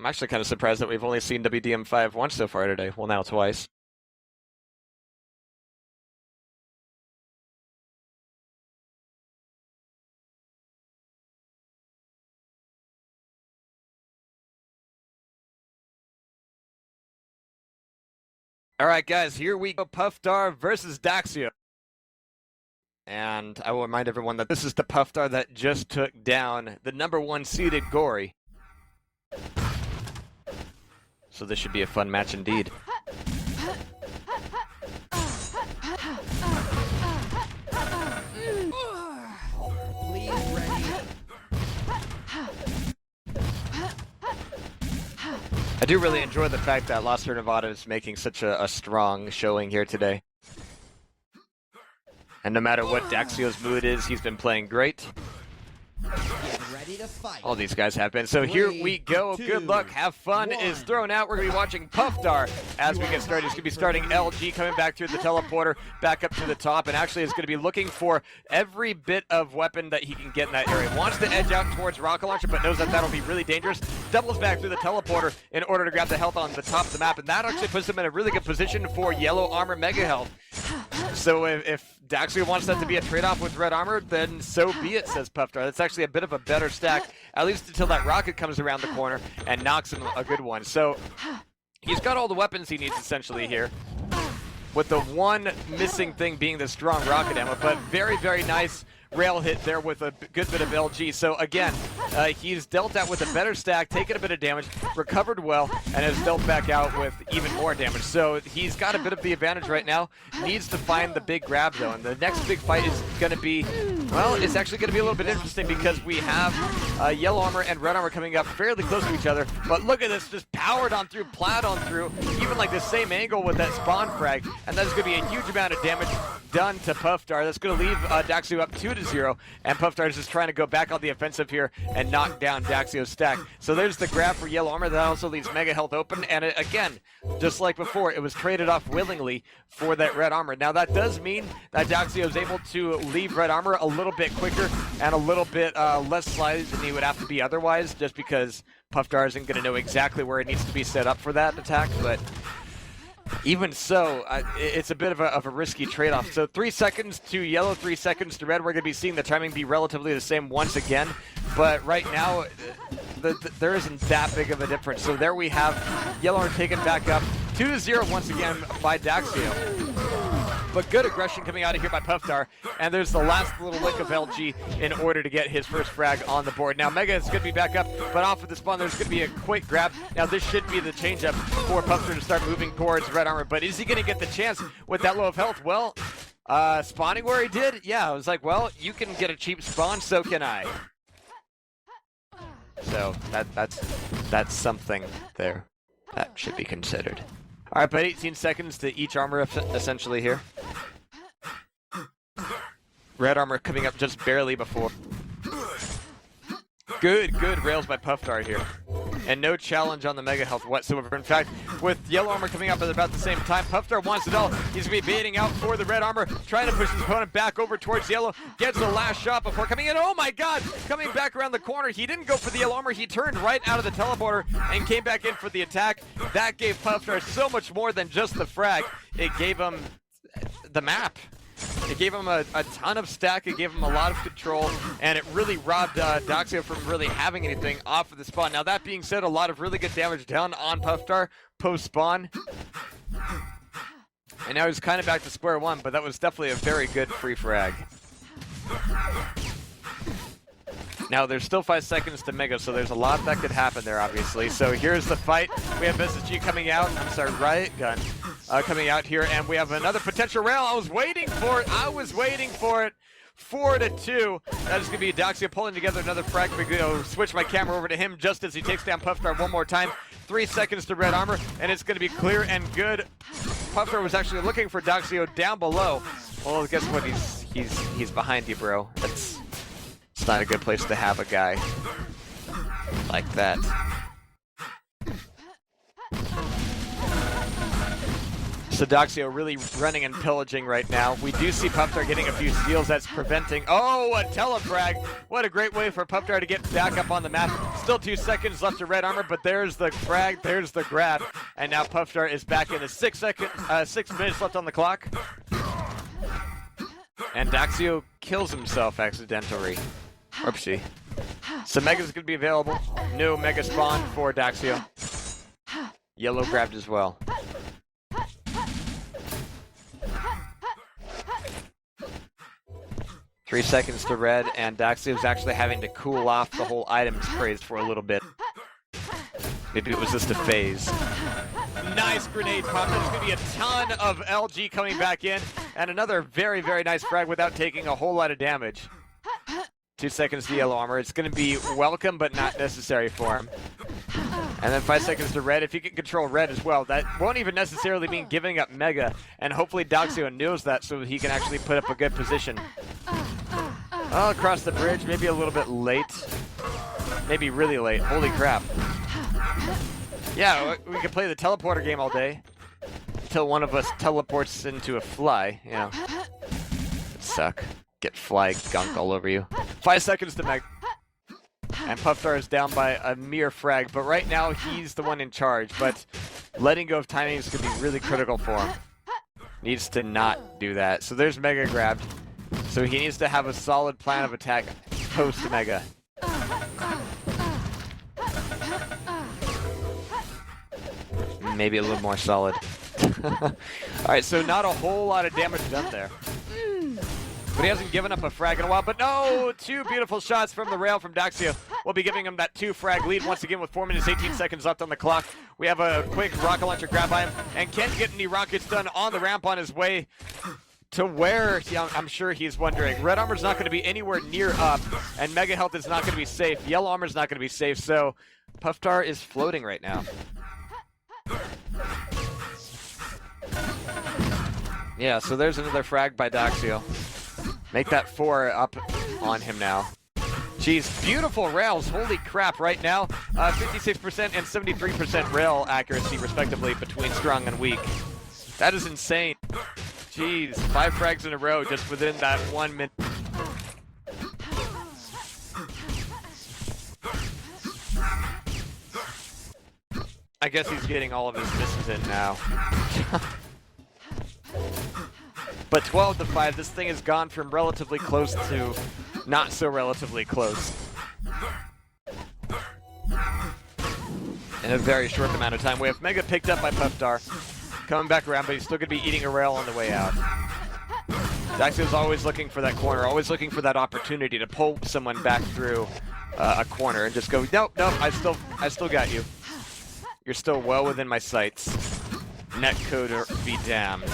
I'm actually kind of surprised that we've only seen WDM5 once so far today. Well, now twice. All right, guys, here we go. Puffdar versus Daxio. And I will remind everyone that this is the Puffdar that just took down the #1 seeded Gory. So this should be a fun match indeed. Please ready. I do really enjoy the fact that Lost Her Nevada is making such a strong showing here today. And no matter what Daxio's mood is, he's been playing great. Get ready to fight. All these guys have been. So here we go. Good luck. Have fun is thrown out. We're going to be watching Puffdar as we get started. He's going to be starting LG, coming back through the teleporter, back up to the top, and actually is going to be looking for every bit of weapon that he can get in that area. Wants to edge out towards rocket launcher, but knows that that'll be really dangerous. Doubles back through the teleporter in order to grab the health on the top of the map, and that actually puts him in a really good position for yellow armor mega health. So if Daxio wants that to be a trade-off with red armor, then so be it, says Puffdar. That's actually a bit of a better stack, at least until that rocket comes around the corner and knocks him a good one. So he's got all the weapons he needs essentially here, with the one missing thing being the strong rocket ammo, but very, very nice rail hit there with a good bit of LG. So again, he's dealt out with a better stack, taken a bit of damage, recovered well, and has dealt back out with even more damage. So he's got a bit of the advantage right now. Needs to find the big grab though, and the next big fight is going to be, well, it's actually going to be a little bit interesting because we have yellow armor and red armor coming up fairly close to each other. But look at this, just powered on through, plowed on through, even like the same angle with that spawn frag, and that's going to be a huge amount of damage done to Puffdar. That's going to leave Daxio up 2-0, and Puffdar is just trying to go back on the offensive here and knock down Daxio's stack. So there's the grab for yellow armor. That also leaves mega health open, and again, just like before, it was traded off willingly for that red armor. Now that does mean that Daxio is able to leave red armor a little bit quicker and a little bit less slided than he would have to be otherwise, just because Puffdar isn't going to know exactly where it needs to be set up for that attack. But even so, it's a bit of a risky trade-off. So 3 seconds to yellow, 3 seconds to red. We're going to be seeing the timing be relatively the same once again. But right now, there isn't that big of a difference. So there we have yellow armor taken back up 2-0 once again by Daxio. But good aggression coming out of here by Puffdar, and there's the last little lick of LG in order to get his first frag on the board. Now Mega is going to be back up, but off of the spawn there's going to be a quick grab. Now this should be the change-up for Puffdar to start moving towards red armor, but is he going to get the chance with that low of health? Well, spawning where he did? Yeah, I was like, well, you can get a cheap spawn, so can I. So that's something there that should be considered. All right, but 18 seconds to each armor essentially here. Red armor coming up just barely before. Good rails by Puffdar here. And no challenge on the mega health whatsoever. In fact, with yellow armor coming up at about the same time, Puffdar wants it all. He's going to be baiting out for the red armor, trying to push his opponent back over towards yellow. Gets the last shot before coming in. Oh my god! Coming back around the corner. He didn't go for the yellow armor. He turned right out of the teleporter and came back in for the attack. That gave Puffdar so much more than just the frag. It gave him the map. It gave him a ton of stack, it gave him a lot of control, and it really robbed Daxio from really having anything off of the spawn. Now that being said, a lot of really good damage done on Puffdar post-spawn. And now he's kind of back to square one, but that was definitely a very good free frag. Now, there's still 5 seconds to Mega, so there's a lot that could happen there, obviously. So here's the fight. We have SSG coming out. I'm sorry, Riot Gun coming out here, and we have another potential rail. I was waiting for it. 4-2. That is going to be Daxio pulling together another frag. We're going to switch my camera over to him just as he takes down Puffdar one more time. 3 seconds to red armor, and it's going to be clear and good. Puffdar was actually looking for Daxio down below. Well, guess what? He's behind you, bro. It's not a good place to have a guy like that. So Doxio really running and pillaging right now. We do see Puffdar getting a few steals that's preventing... Oh, a telefrag! What a great way for Puffdar to get back up on the map. Still 2 seconds left to Red Armor, but there's the frag, there's the grab. And now Puffdar is back in the 6 minutes left on the clock. And Doxio kills himself accidentally. Oopsie. So Mega's going to be available. No Mega spawn for Doxio. Yellow grabbed as well. 3 seconds to Red, and Doxio's actually having to cool off the whole items praised for a little bit. Maybe it was just a phase. Nice grenade pop. There's going to be a ton of LG coming back in, and another very, very nice frag without taking a whole lot of damage. 2 seconds to Yellow Armor. It's going to be welcome, but not necessary for him. And then 5 seconds to Red. If you can control Red as well, that won't even necessarily mean giving up Mega, and hopefully Doxio knows that so he can actually put up a good position. Oh, across the bridge, maybe a little bit late. Maybe really late. Holy crap. Yeah, we could play the teleporter game all day. Until one of us teleports into a fly, you know. It'd suck. Get fly gunk all over you. 5 seconds to Meg. And Puffdar is down by a mere frag, but right now he's the one in charge. But letting go of timing is going to be really critical for him. Needs to not do that. So there's Mega grabbed. So he needs to have a solid plan of attack post Mega. Maybe a little more solid. Alright, so not a whole lot of damage done there. But he hasn't given up a frag in a while. But no! 2 beautiful shots from the rail from Doxio. We'll be giving him that 2 frag lead once again with 4 minutes 18 seconds left on the clock. We have a quick rocket launcher grab by him. And can't get any rockets done on the ramp on his way to where, I'm sure he's wondering. Red Armor's not going to be anywhere near up, and Mega Health is not going to be safe. Yellow Armor's not going to be safe, so Puffdar is floating right now. Yeah, so there's another frag by Doxio. Make that 4 up on him now. Jeez, beautiful rails. Holy crap, right now. 56% and 73% rail accuracy, respectively, between strong and weak. That is insane. Jeez, 5 frags in a row just within that 1 minute. I guess he's getting all of his misses in now. But 12 to 5, this thing has gone from relatively close to not so relatively close. In a very short amount of time. We have Mega picked up by Puffdar. Coming back around, but he's still going to be eating a rail on the way out. Doxio's always looking for that corner, always looking for that opportunity to pull someone back through a corner and just go, nope, I still got you. You're still well within my sights. Netcoder be damned.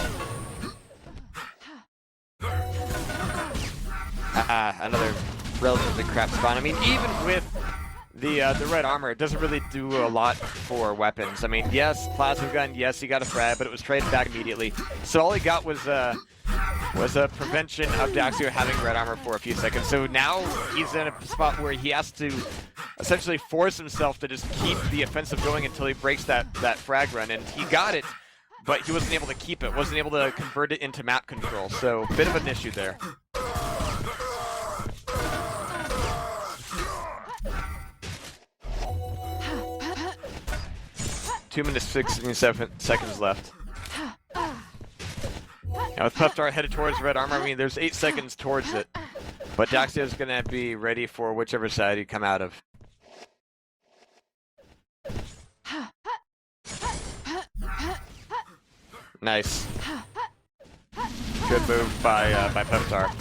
Another relatively crap spawn. I mean, even with the Red Armor, it doesn't really do a lot for weapons. I mean, yes, plasma gun, yes, he got a frag, but it was traded back immediately. So all he got was a prevention of Doxio having Red Armor for a few seconds. So now he's in a spot where he has to essentially force himself to just keep the offensive going until he breaks that frag run, and he got it, but he wasn't able to keep it, wasn't able to convert it into map control. So a bit of an issue there. Two minutes 67 seconds left. Now with Puffdar headed towards Red Armor, I mean, there's 8 seconds towards it. But Doxio's going to be ready for whichever side you come out of. Nice. Good move by Puffdar.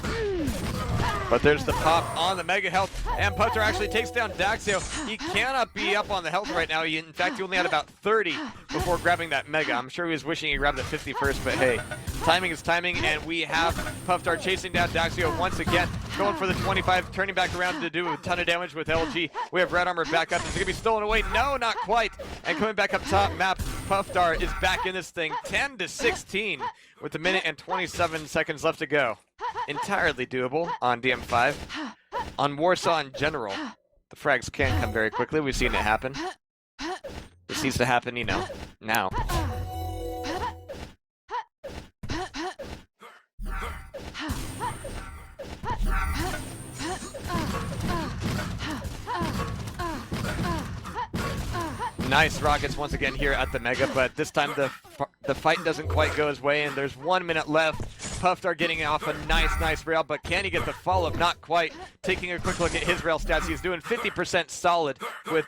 But there's the pop on the Mega Health, and Puffdar actually takes down Doxio. He cannot be up on the health right now. In fact, he only had about 30 before grabbing that Mega. I'm sure he was wishing he grabbed the 50 first, but hey, timing is timing, and we have Puffdar chasing down Doxio once again, going for the 25, turning back around to do a ton of damage with LG. We have Red Armor back up. Is it going to be stolen away? No, not quite. And coming back up top map, Puffdar is back in this thing, 10 to 16, with a minute and 27 seconds left to go. Entirely doable on DM5. On Warsaw in general, the frags can come very quickly. We've seen it happen. This needs to happen, you know, now. Nice rockets once again here at the Mega, but this time the fight doesn't quite go his way, and there's 1 minute left. Puffdar getting off a nice rail, but can he get the follow-up? Not quite. Taking a quick look at his rail stats, he's doing 50% solid with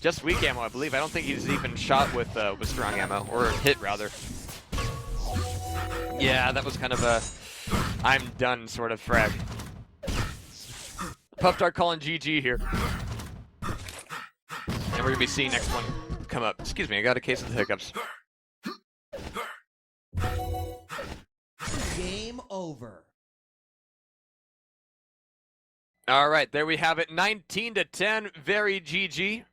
just weak ammo, I believe. I don't think he's even shot with strong ammo, or hit rather. Yeah, that was kind of a I'm done sort of frag. Puffdar calling GG here. And we're going to be seeing next one come up. Excuse me, I got a case of the hiccups. Game over. All right, there we have it. 19-10, very GG.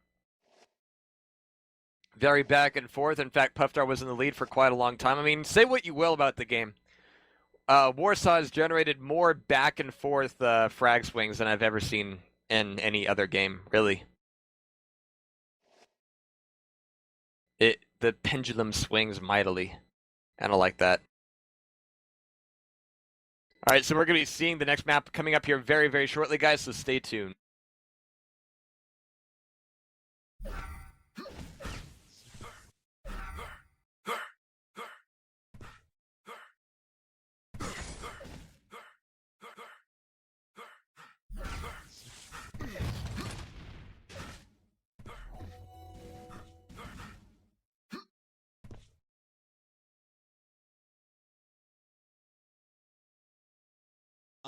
Very back and forth. In fact, Puffdar was in the lead for quite a long time. I mean, say what you will about the game. Warsaw has generated more back and forth frag swings than I've ever seen in any other game, really. The pendulum swings mightily. I don't like that. All right, so we're going to be seeing the next map coming up here very, very shortly, guys, so stay tuned.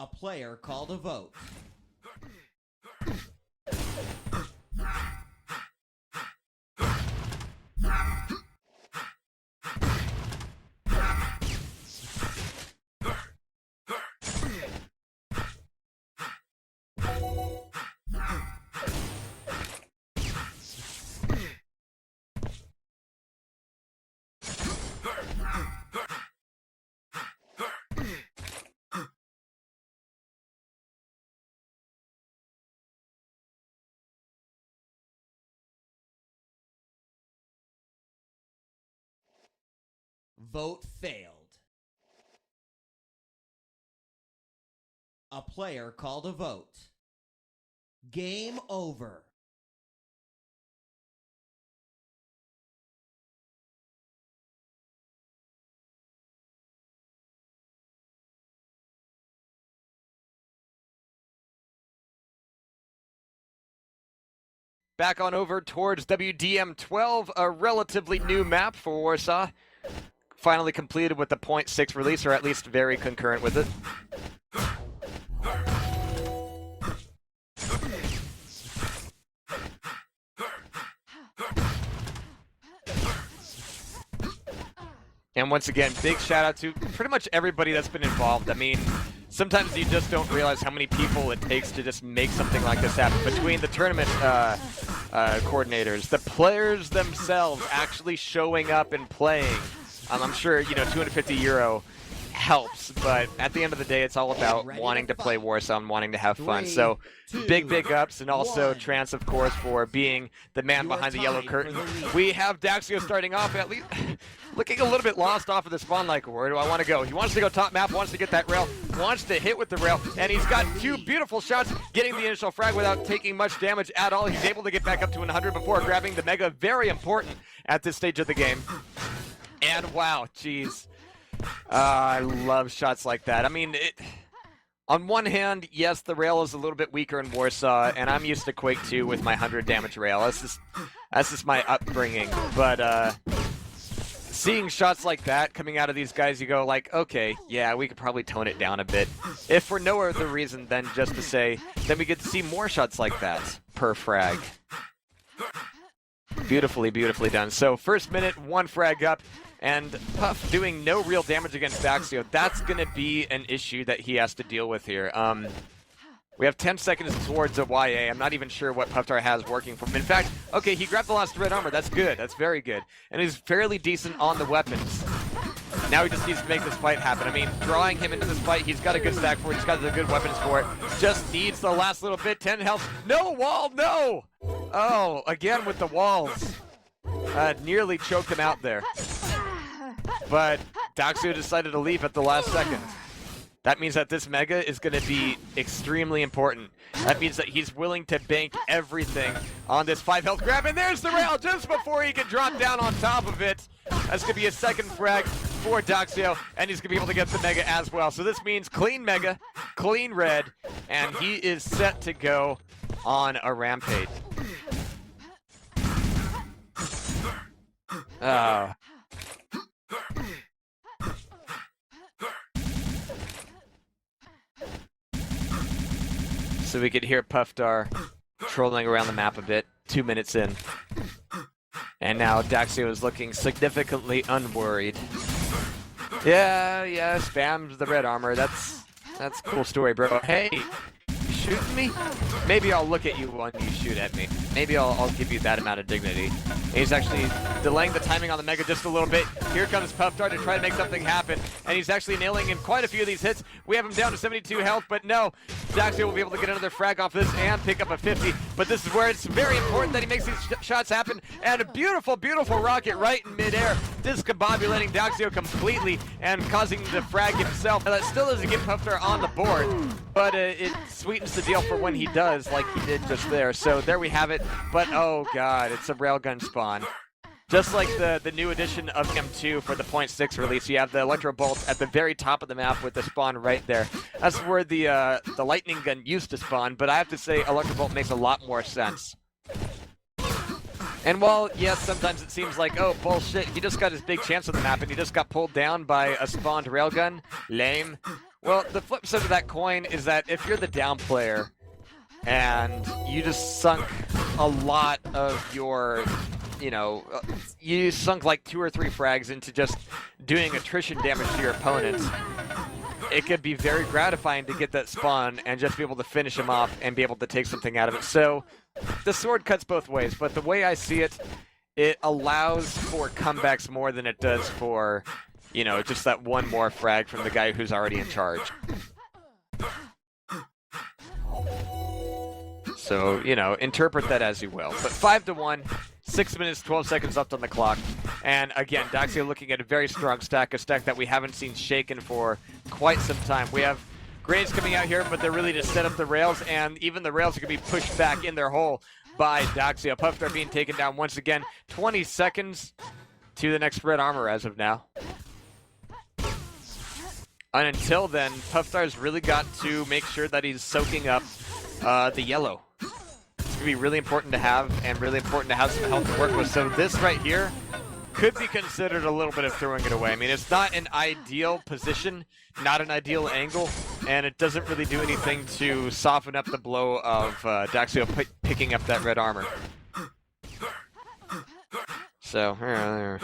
A player called a vote. Vote failed. A player called a vote. Game over. Back on over towards WDM 12, a relatively new map for Warsaw. Finally completed with the 0.6 release, or at least very concurrent with it. And once again, big shout out to pretty much everybody that's been involved. I mean, sometimes you just don't realize how many people it takes to just make something like this happen. Between the tournament coordinators, the players themselves actually showing up and playing. I'm sure, you know, €250 helps, but at the end of the day, it's all about wanting to play Warsaw and wanting to have fun. So, big ups, and also Trance, of course, for being the man behind the yellow curtain. We have Daxio starting off, at least looking a little bit lost off of the spawn, like, where do I want to go? He wants to go top map, wants to get that rail, wants to hit with the rail, and he's got two beautiful shots, getting the initial frag without taking much damage at all. He's able to get back up to 100 before grabbing the Mega. Very important at this stage of the game. And wow, geez. I love shots like that. I mean, on one hand, yes, the rail is a little bit weaker in Warsaw, and I'm used to Quake 2 with my 100 damage rail. That's just my upbringing. But seeing shots like that coming out of these guys, you go like, okay, yeah, we could probably tone it down a bit. If for no other reason than just to say, then we get to see more shots like that per frag. Beautifully done. So first minute, one frag up. And Puff doing no real damage against Daxio. That's going to be an issue that he has to deal with here. We have 10 seconds towards a YA. I'm not even sure what Puffdar has working for him. In fact, okay, he grabbed the last red armor. That's good. That's very good. And he's fairly decent on the weapons. Now he just needs to make this fight happen. I mean, drawing him into this fight, he's got a good stack for it. He's got the good weapons for it. Just needs the last little bit. 10 health. No wall, no! Oh, again with the walls. Nearly choked him out there. But Daxio decided to leave at the last second. That means that this Mega is going to be extremely important. That means that he's willing to bank everything on this 5 health grab, and there's the rail just before he can drop down on top of it. That's going to be a second frag for Daxio, and he's going to be able to get the Mega as well. So this means clean Mega, clean red, and he is set to go on a rampage. So we could hear Puffdar trolling around the map a bit, 2 minutes in. And now Daxio is looking significantly unworried. Yeah, spammed the red armor. That's a cool story, bro. Hey, you shooting me? Maybe I'll look at you when you shoot at me. Maybe I'll give you that amount of dignity. And he's actually delaying the timing on the Mega just a little bit. Here comes Puffdar to try to make something happen, and he's actually nailing in quite a few of these hits. We have him down to 72 health, but no, Daxio will be able to get another frag off this and pick up a 50. But this is where it's very important that he makes these shots happen, and a beautiful, beautiful rocket right in midair, discombobulating Daxio completely and causing the frag himself. Now, that still doesn't get Puffdar on the board, but it sweetens the deal for when he does, like he did just there. So there we have it. But oh god, it's a railgun spawn. Just like the new edition of M2 for the .6 release, you have the Electro Bolt at the very top of the map with the spawn right there. That's where the lightning gun used to spawn, but I have to say Electro Bolt makes a lot more sense. And while, yes, sometimes it seems like, oh, bullshit, he just got his big chance on the map and he just got pulled down by a spawned railgun, lame. Well, the flip side of that coin is that if you're the down player and you just sunk a lot of your, you sunk like 2 or 3 frags into just doing attrition damage to your opponents, it could be very gratifying to get that spawn and just be able to finish him off and be able to take something out of it. So the sword cuts both ways, but the way I see it, it allows for comebacks more than it does for, just that one more frag from the guy who's already in charge. So, interpret that as you will. But 5-1, 6 minutes, 12 seconds left on the clock. And again, Daxio looking at a very strong stack, a stack that we haven't seen shaken for quite some time. We have grenades coming out here, but they're really to set up the rails, and even the rails are going to be pushed back in their hole by Daxio. Puffdar being taken down once again. 20 seconds to the next red armor as of now. And until then, Puffdar's really got to make sure that he's soaking up the yellow. It's going to be really important to have, and really important to have some health to work with. So this right here could be considered a little bit of throwing it away. I mean, it's not an ideal position, not an ideal angle, and it doesn't really do anything to soften up the blow of Daxio picking up that red armor. So, a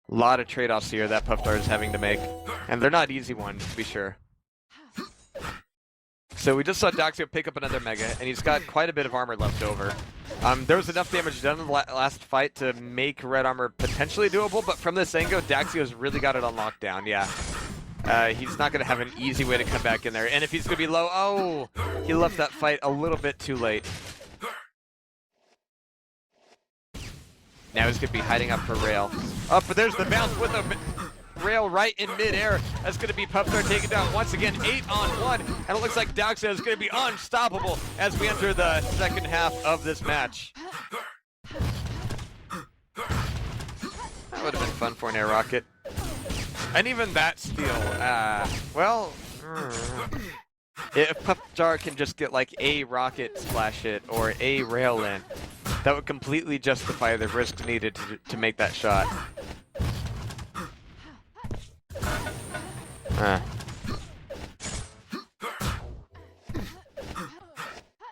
lot of trade-offs here that Puffdar is having to make, and they're not easy ones, to be sure. So we just saw Daxio pick up another Mega, and he's got quite a bit of armor left over. There was enough damage done in the last fight to make red armor potentially doable, but from this angle, Daxio's really got it on lockdown, yeah. He's not going to have an easy way to come back in there, and if he's going to be low, oh, he left that fight a little bit too late. Now he's going to be hiding up for rail. Oh, but there's the bounce with the rail right in midair. That's going to be Puffdar taken down once again, 8-on-1, and it looks like Daxio is going to be unstoppable as we enter the second half of this match. That would have been fun for an air rocket. And even that steal, if Puffdar can just get like a rocket splash hit or a rail in, that would completely justify the risk needed to make that shot.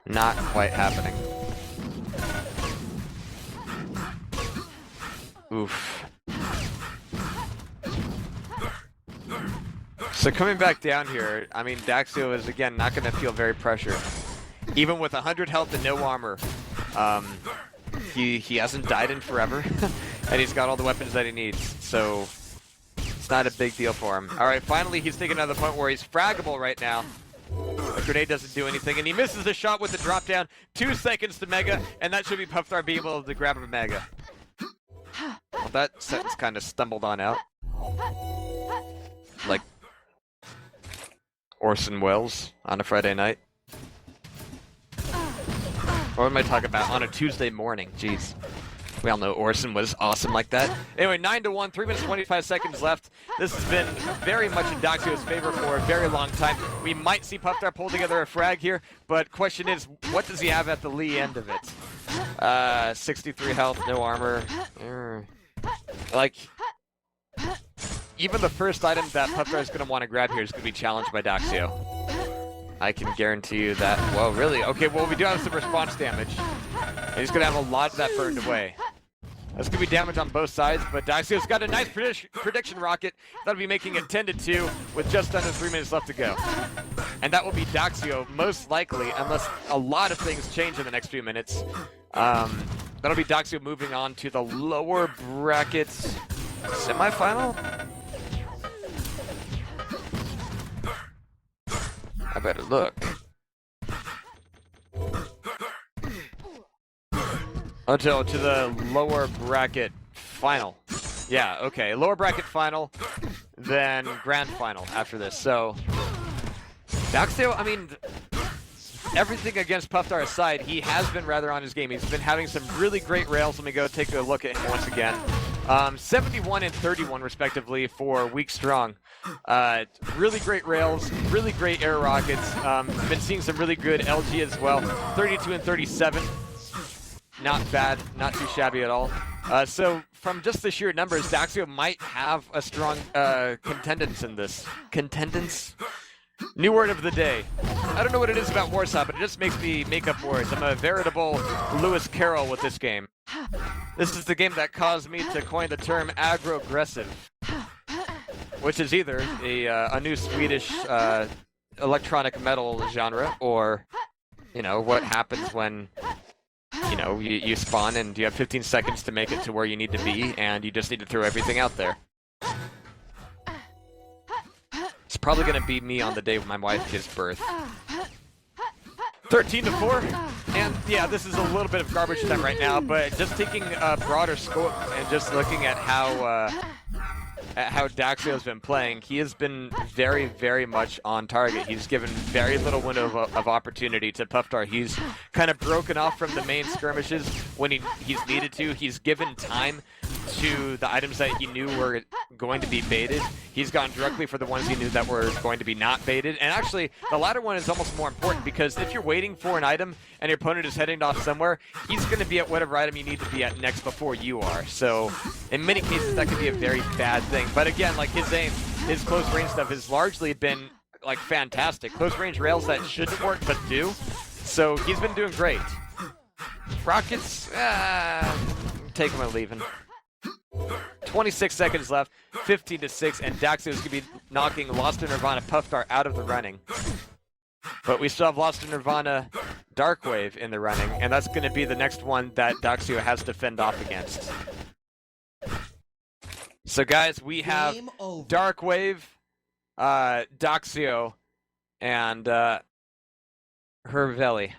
Not quite happening. Oof. So coming back down here, I mean, Daxio is, again, not going to feel very pressured. Even with 100 health and no armor, he hasn't died in forever, and he's got all the weapons that he needs, so it's not a big deal for him. All right, finally, he's taken another point where he's fraggable right now. The grenade doesn't do anything, and he misses the shot with the drop down. 2 seconds to Mega, and that should be Puffdar being able to grab a Mega. Well, that sentence kind of stumbled on out. Like, Orson Welles on a Friday night. What am I talking about? On a Tuesday morning. Jeez. We all know Orson was awesome like that. Anyway, 9-1, 3 minutes 25 seconds left. This has been very much in Daxio's favor for a very long time. We might see Puffdar pull together a frag here, but question is, what does he have at the Lee end of it? 63 health, no armor. Like, even the first item that Puffdar is going to want to grab here is going to be challenged by Daxio. I can guarantee you that. Whoa, really? Okay, well, we do have some response damage. And he's going to have a lot of that burned away. That's going to be damage on both sides, but Daxio's got a nice prediction rocket. That'll be making it 10-2 with just under 3 minutes left to go. And that will be Daxio, most likely, unless a lot of things change in the next few minutes. That'll be Daxio moving on to the lower bracket semifinal? I better look. Until to the lower bracket final. Yeah, okay. Lower bracket final, then grand final after this. So, Daxio, I mean, everything against Puffdar aside, he has been rather on his game. He's been having some really great rails. Let me go take a look at him once again. 71 and 31 respectively for Weak Strong. Really great rails, really great air rockets. Been seeing some really good LG as well. 32 and 37. Not bad, not too shabby at all. So from just the sheer numbers, Daxio might have a strong contendence in this. Contendence? New word of the day. I don't know what it is about Warsaw, but it just makes me make up words. I'm a veritable Lewis Carroll with this game. This is the game that caused me to coin the term aggro-aggressive, which is either a new Swedish electronic metal genre, or, you know, what happens when, you know, you spawn and you have 15 seconds to make it to where you need to be, and you just need to throw everything out there. It's probably going to be me on the day when my wife gives birth. 13-4, and yeah, this is a little bit of garbage time right now, but just taking a broader scope and just looking at how Daxio's been playing, he has been very, very much on target. He's given very little window of opportunity to Puffdar. He's kind of broken off from the main skirmishes when he's needed to. He's given time to the items that he knew were going to be baited. He's gone directly for the ones he knew that were going to be not baited. And actually, the latter one is almost more important, because if you're waiting for an item and your opponent is heading off somewhere, he's going to be at whatever item you need to be at next before you are. So in many cases, that could be a very bad thing. But again, like his aim, his close range stuff has largely been like fantastic. Close range rails that shouldn't work but do. So he's been doing great. Rockets, take him or leave him. 26 seconds left, 15-6, and Daxio is going to be knocking Lost in Nirvana Puffdar out of the running. But we still have Lost in Nirvana Darkwave in the running, and that's going to be the next one that Daxio has to fend off against. So guys, we have Darkwave, Daxio, and Herveli.